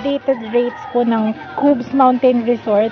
updated rates po ng Cubes Mountain Resort.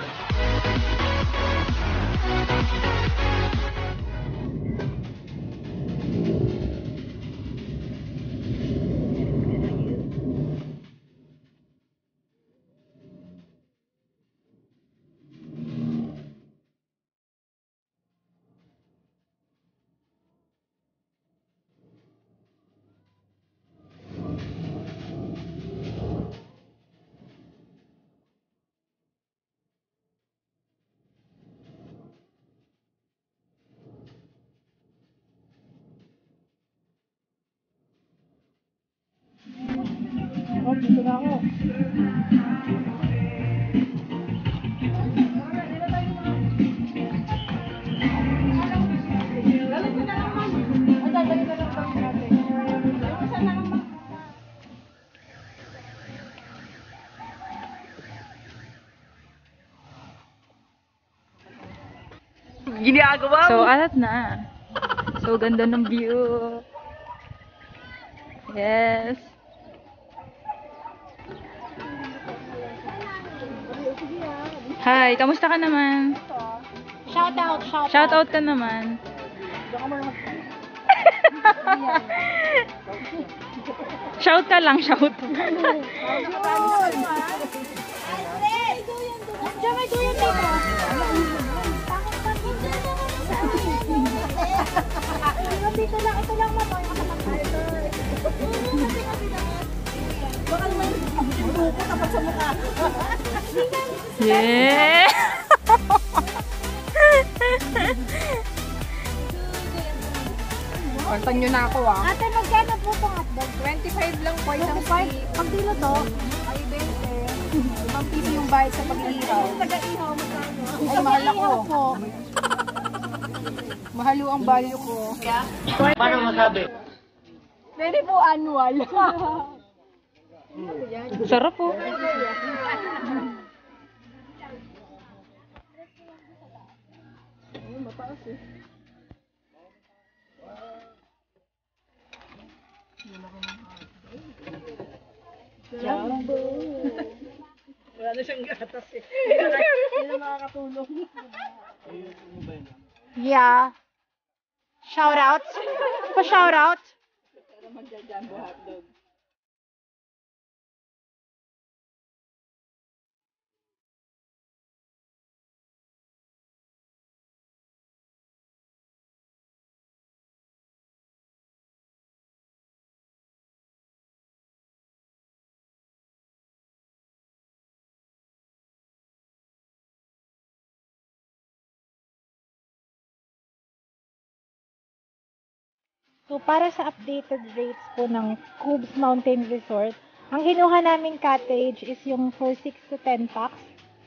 Dito na ako. Ginagawa mo? So, alat na. So, ganda ng view. Yes. Hi, kamusta ka naman? Shout out. Shout out ka naman. Shout ka lang, shout. Ito lang matoy. Baka naman buko kapag sa mukha. Yeah! Kontan nyo na ako ah. Ate, magkano po itong hotdog? 25 lang po isang 25? Pag dilo to? Ay, 20. 5 piso yung bayad sa pag-ihaw. Taga-ihaw, magkano? Ay, mahal ako. po. Mahalo ang value ko. Paano masabi? Pwede po annual. Sarap po. Jumbo. Wala na siyang gatas eh. Hindi na makakatulong. Yeah. Shout out. Pa-shout out. So, para sa updated rates po ng Cubes Mountain Resort, ang kinuha naming cottage is yung for 6 to 10 packs.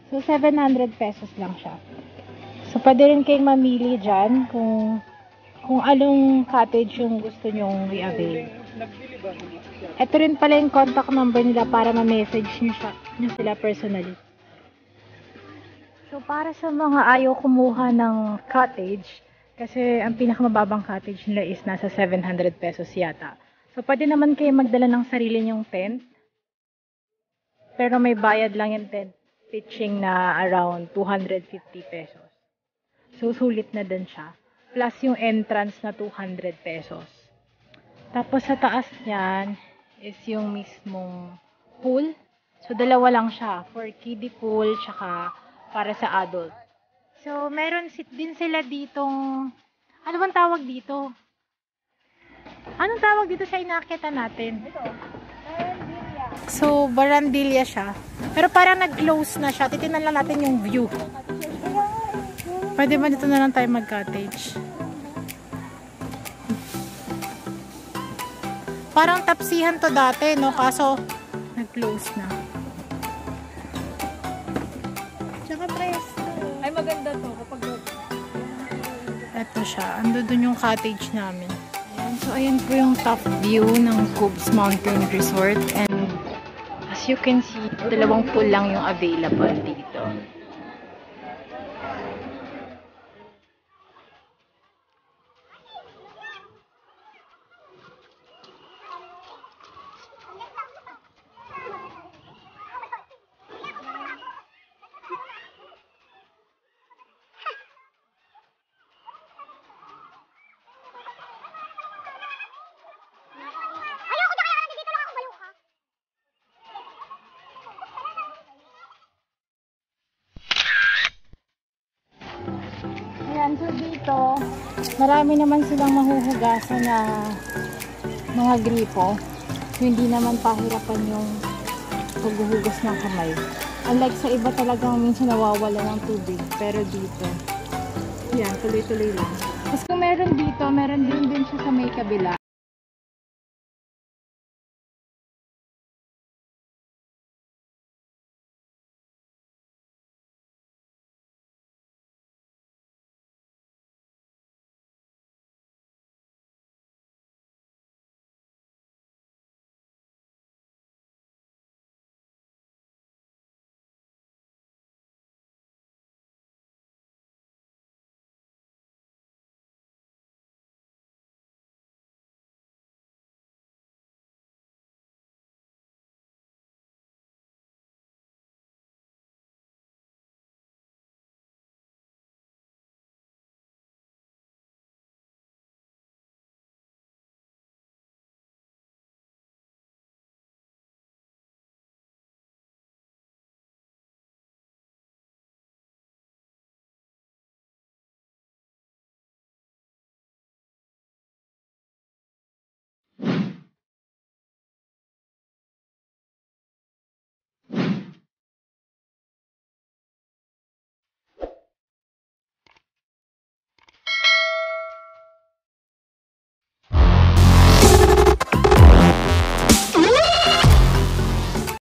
So, 700 pesos lang siya. So, pwede rin kayong mamili dyan kung anong cottage yung gusto nyong i-avail. Ito rin pala yung contact number nila para ma-message nyo sila personally. So, para sa mga ayaw kumuha ng cottage, kasi ang pinakamababang cottage nila is nasa 700 pesos yata. So, pwede naman kayo magdala ng sarili nyong tent. Pero may bayad lang yung tent pitching na around 250 pesos. So, sulit na din siya. Plus yung entrance na 200 pesos. Tapos sa taas niyan is yung mismong pool. So, dalawa lang siya. For kiddie pool, tsaka para sa adult. So, meron din sila ditong, ano bang tawag dito? Anong tawag dito sa inakita natin? So, barandilla siya. Pero parang nag-close na siya. Titinan lang natin yung view. Pwede ba dito na lang tayo mag-cottage? Parang tapsihan to dati, no? Kaso, nag-close na. Tsaka presto. Ay, maganda to kapag Ito siya. Ando dun yung cottage namin. Ayan. So, ayan po yung top view ng Cubes Mountain Resort. And, as you can see, 2 pool lang yung available dito. Ayan, so dito, marami naman silang mahuhugasan na mga gripo. So, hindi naman pahirapan yung paghuhugas ng kamay. Unlike sa iba talagang minsan nawawala ng tubig. Pero dito, yan, tuloy-tuloy lang. Tapos kung meron dito, meron din siya sa may kabila.